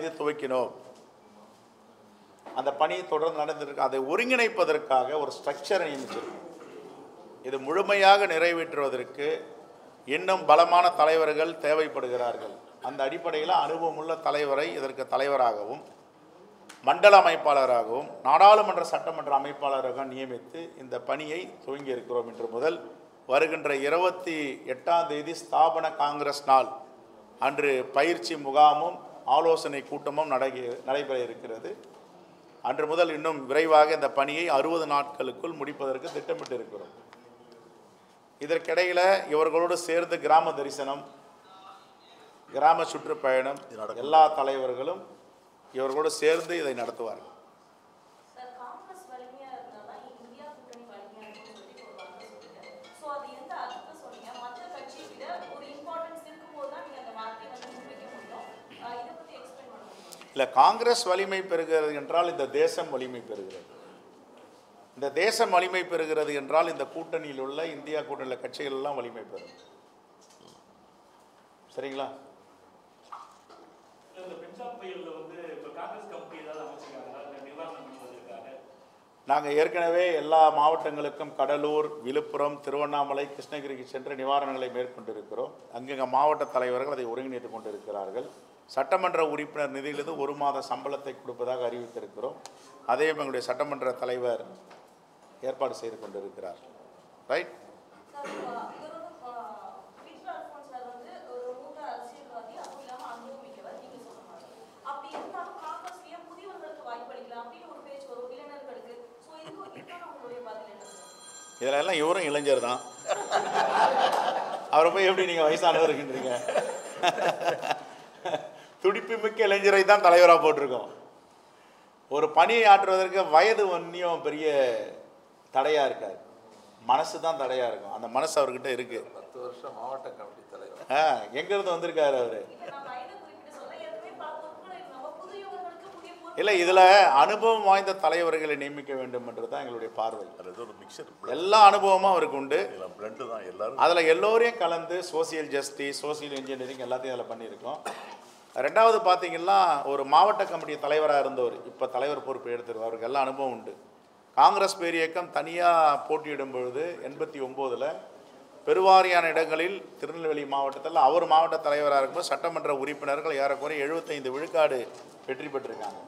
தேதி துவக்கினோம். அந்த பணி தொடர்ந்து நடந்திருக்கு. அதை ஒருங்கிணைப்பதற்காக ஒரு ஸ்ட்ரக்சரை நியமிச்சிருக்கோம். இது முழுமையாக நிறைவேற்றுவதற்கு இன்னும் பலமான தலைவர்கள் தேவைப்படுகிறார்கள். அந்த அடிப்படையில் அனுபவமுள்ள தலைவரை இதற்கு தலைவராகவும் மண்டல அமைப்பாளராகவும் நாடாளுமன்ற சட்டமன்ற அமைப்பாளராகவும் நியமித்து இந்த பணியை துவங்கி இருக்கிறோம். இன்று முதல் வருகின்ற 28ஆம் தேதி ஸ்தாபன காங்கிரஸ் நாள் அன்று பயிற்சி முகாமும் ஆலோசனை கூட்டமும் நடைபெற இருக்கிறது. அன்று முதல் இன்னும் விரைவாக இந்த பணியை 60 நாட்களுக்குள் முடிப்பதற்கு திட்டமிட்டு இருக்கிறோம். இதற்கிடையில் இவர்களோடு சேர்ந்து கிராம தரிசனம், கிராம சுற்றுப்பயணம் எல்லா தலைவர்களும் இவர்களோடு சேர்ந்து இதை நடத்துவார்கள். இல்லை, காங்கிரஸ் வலிமை பெறுகிறது என்றால் இந்த தேசம் வலிமை பெறுகிறது. இந்த தேசம் வலிமை பெறுகிறது என்றால் இந்த கூட்டணியில் உள்ள இந்தியா கூட்டணியில் கட்சிகள் எல்லாம் வலிமை பெறும். சரிங்களா? நாங்கள் ஏற்கனவே எல்லா மாவட்டங்களுக்கும் கடலூர், விழுப்புரம், திருவண்ணாமலை, கிருஷ்ணகிரிக்கு சென்று நிவாரணங்களை மேற்கொண்டிருக்கிறோம். அங்கங்கே மாவட்ட தலைவர்கள் அதை ஒருங்கிணைத்து கொண்டிருக்கிறார்கள். சட்டமன்ற உறுப்பினர் நிதியிலிருந்து 1 மாத சம்பளத்தை கொடுப்பதாக அறிவித்திருக்கிறோம். அதையும் எங்களுடைய சட்டமன்ற தலைவர் ஏற்பாடு செய்து கொண்டிருக்கிறார். ரைட். இதில் எல்லாம் இவரும் இளைஞர் தான். அவரை போய் எப்படி நீங்கள் வயசானவர் இருக்கின்றீங்க? துடிப்பு மிக்க இளைஞரை தான் தலைவராக போட்டிருக்கோம். ஒரு பணியை ஆற்றுவதற்கு வயது ஒன்றியும் பெரிய தடையாக இருக்காது, மனசு தான் தடையாக இருக்கும். அந்த மனசு அவர்கிட்ட இருக்குது. 10 வருஷம் மாவட்ட கமிட்டி தலைவர். எங்கேருந்து வந்திருக்காரு அவர்? இல்லை, இதில் அனுபவம் வாய்ந்த தலைவர்களை நியமிக்க வேண்டும் என்று தான் எங்களுடைய பார்வை. எல்லா அனுபவமும் அவருக்கு உண்டு. அதில் எல்லோரையும் கலந்து சோசியல் ஜஸ்டிஸ், சோசியல் இன்ஜினியரிங் எல்லாத்தையும் அதில் பண்ணியிருக்கோம். ரெண்டாவது பார்த்தீங்கன்னா, ஒரு மாவட்ட கமிட்டி தலைவராக இருந்தவர் இப்போ தலைவர் பொறுப்பு எடுத்துருவார். அவருக்கு எல்லா அனுபவம் உண்டு. காங்கிரஸ் பேரியக்கம் தனியாக போட்டியிடும் பொழுது 89இல் பெருவாரியான இடங்களில் திருநெல்வேலி மாவட்டத்தில் அவர் மாவட்ட தலைவராக இருக்கும்போது சட்டமன்ற உறுப்பினர்கள் ஏறக்குறைய 75 விழுக்காடு வெற்றி பெற்றிருக்காங்க.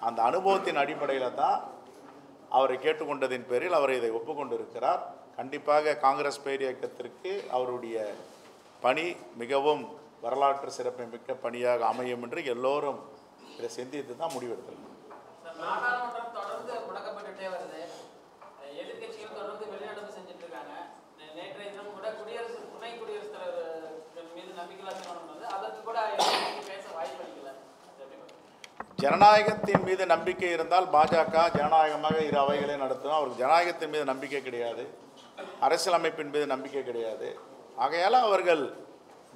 அந்த அனுபவத்தின் அடிப்படையில் தான் அவரை கேட்டுக்கொண்டதின் பேரில் அவர் இதை ஒப்புக்கொண்டிருக்கிறார். கண்டிப்பாக காங்கிரஸ் பேரியக்கத்திற்கு அவருடைய பணி மிகவும் வரலாற்று சிறப்பு மிக்க பணியாக அமையும் என்று எல்லோரும் இதை சிந்தித்து தான் முடிவெடுத்திருக்கோம். ஜனநாயகத்தின் மீது நம்பிக்கை இருந்தால் பாஜக ஜனநாயகமாக 2 அவைகளை நடத்தும். அவருக்கு ஜனநாயகத்தின் மீது நம்பிக்கை கிடையாது, அரசியலமைப்பின் மீது நம்பிக்கை கிடையாது. ஆகையால் அவர்கள்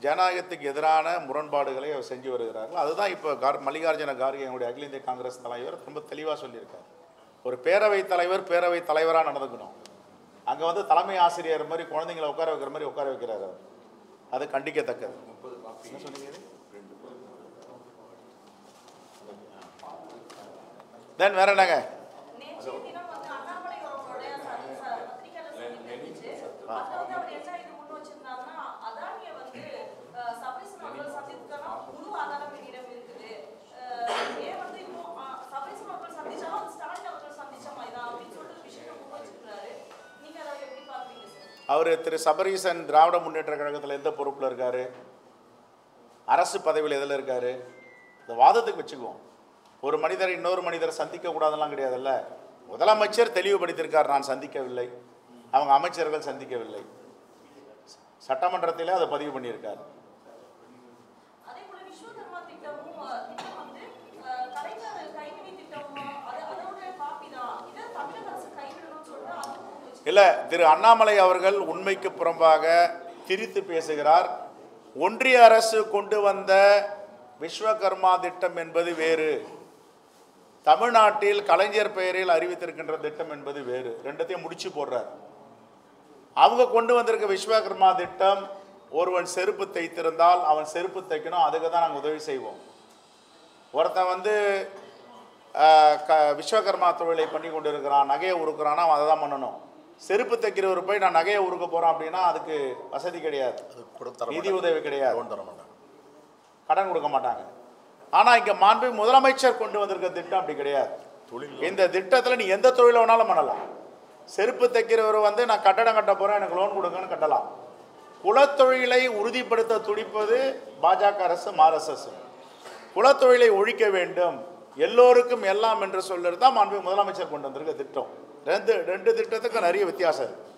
ஜனநாயகத்துக்கு எதிரான முரண்பாடுகளை அவர் செஞ்சு வருகிறார்கள். அதுதான் இப்போ மல்லிகார்ஜுன கார்கே எங்களுடைய அகில இந்திய காங்கிரஸ் தலைவர் ரொம்ப தெளிவாக சொல்லியிருக்கார். ஒரு பேரவைத் தலைவராக நடந்துக்கணும். அங்கே வந்து தலைமை ஆசிரியர் மாதிரி குழந்தைங்களை உட்கார வைக்கிற மாதிரி உட்கார வைக்கிறார் அவர். அது கண்டிக்கத்தக்கது. என்ன சொன்னீங்க? தென் வேற என்னங்க? அவர் திரு சபரீசன் திராவிட முன்னேற்ற கழகத்தில் எந்த பொறுப்பில் இருக்காரு? அரசு பதவியில் எதில் இருக்காரு? இந்த வாதத்துக்கு வச்சுக்குவோம். ஒரு மனிதர் இன்னொரு மனிதரை சந்திக்க கூடாதெல்லாம் கிடையாதுல்ல. முதலமைச்சர் தெளிவுபடுத்தியிருக்கார், நான் சந்திக்கவில்லை, அவங்க அமைச்சர்கள் சந்திக்கவில்லை. சட்டமன்றத்திலே அதை பதிவு பண்ணியிருக்கார். இல்லை, திரு அண்ணாமலை அவர்கள் உண்மைக்கு புறம்பாக திரித்து பேசுகிறார். ஒன்றிய அரசு கொண்டு வந்த விஸ்வகர்மா திட்டம் என்பது வேறு, தமிழ்நாட்டில் கலைஞர் பெயரில் அறிவித்திருக்கின்ற திட்டம் என்பது வேறு. ரெண்டத்தையும் முடிச்சு போடுறார். அவங்க கொண்டு வந்திருக்க விஸ்வகர்மா திட்டம், ஒருவன் செருப்பு தைத்திருந்தால் அவன் செருப்பு தைக்கணும், அதுக்கு தான் நாங்கள் உதவி செய்வோம். ஒருத்தன் வந்து விஸ்வகர்மா தொழிலை பண்ணி கொண்டு இருக்கிறான், நகையை உருக்குறான்னா அவன் அதை தான் பண்ணணும். செருப்பு தைக்கிறவர் போய் நான் நகையை உருக்க போகிறேன் அப்படின்னா அதுக்கு வசதி கிடையாது, நிதி உதவி கிடையாது, கடன் கொடுக்க மாட்டாங்க. ஆனால் இங்கே மாண்பு முதலமைச்சர் கொண்டு வந்திருக்க திட்டம் அப்படி கிடையாது. இந்த திட்டத்தில் நீ எந்த தொழிலை வேணாலும் பண்ணலாம். செருப்பு தைக்கிறவர் வந்து நான் கட்டடம் கட்ட போகிறேன், எனக்கு லோன் கொடுங்கன்னு கட்டலாம். குலத்தொழிலை உறுதிப்படுத்த துடிப்பது பாஜக அரசு, ஆர்எஸ்எஸ். குலத்தொழிலை ஒழிக்க வேண்டும், எல்லோருக்கும் எல்லாம் என்று சொல்றது தான் மாண்பு முதலமைச்சர் கொண்டு வந்திருக்க திட்டம். ரெண்டு திட்டத்துக்கும் நிறைய வித்தியாசம் இருக்கு.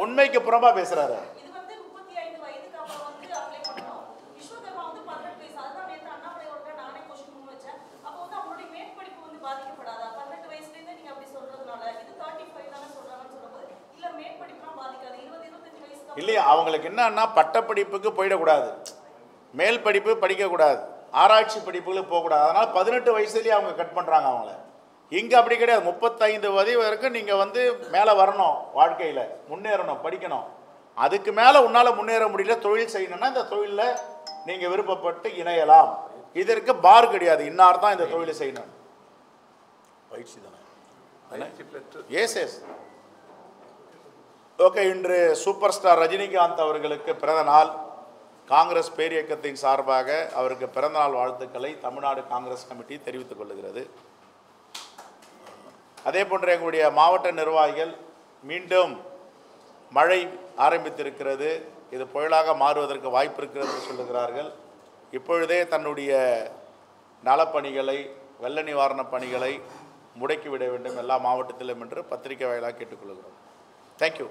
உண்மைக்கு புறம்பா பேசுறாரு. இல்லையா, அவங்களுக்கு என்னன்னா பட்டப்படிப்புக்கு போயிடக்கூடாது, மேல் படிப்பு படிக்கக்கூடாது, ஆராய்ச்சி படிப்புகளுக்கு போகக்கூடாது. அதனால் 18 வயசுலேயே அவங்க கட் பண்ணுறாங்க அவங்கள. இங்கே அப்படி கிடையாது. 35 வயது வரைக்கும் நீங்கள் வந்து மேலே வரணும், வாழ்க்கையில் முன்னேறணும், படிக்கணும். அதுக்கு மேலே உன்னால் முன்னேற முடியல, தொழில் செய்யணும்னா இந்த தொழிலில் நீங்கள் விருப்பப்பட்டு இணையலாம். இதற்கு பார் கிடையாது, இன்னார் தான் இந்த தொழிலை செய்யணும். பயிற்சி தானே. Yes yes okay. இன்று சூப்பர் ஸ்டார் ரஜினிகாந்த் அவர்களுக்கு பிறந்த நாள். காங்கிரஸ் பேரியக்கத்தின் சார்பாக அவருக்கு பிறந்தநாள் வாழ்த்துக்களை தமிழ்நாடு காங்கிரஸ் கமிட்டி தெரிவித்துக் கொள்கிறது. அதே போன்று எங்களுடைய மாவட்ட நிர்வாகிகள் மீண்டும் மழை ஆரம்பித்திருக்கிறது, இது புயலாக மாறுவதற்கு வாய்ப்பு இருக்கிறது என்று சொல்லுகிறார்கள். இப்பொழுதே தன்னுடைய நலப்பணிகளை, வெள்ள நிவாரண பணிகளை முடக்கிவிட வேண்டும் எல்லா மாவட்டத்திலும் என்று பத்திரிகை வாயிலாக கேட்டுக்கொள்கிறோம். தேங்க்யூ.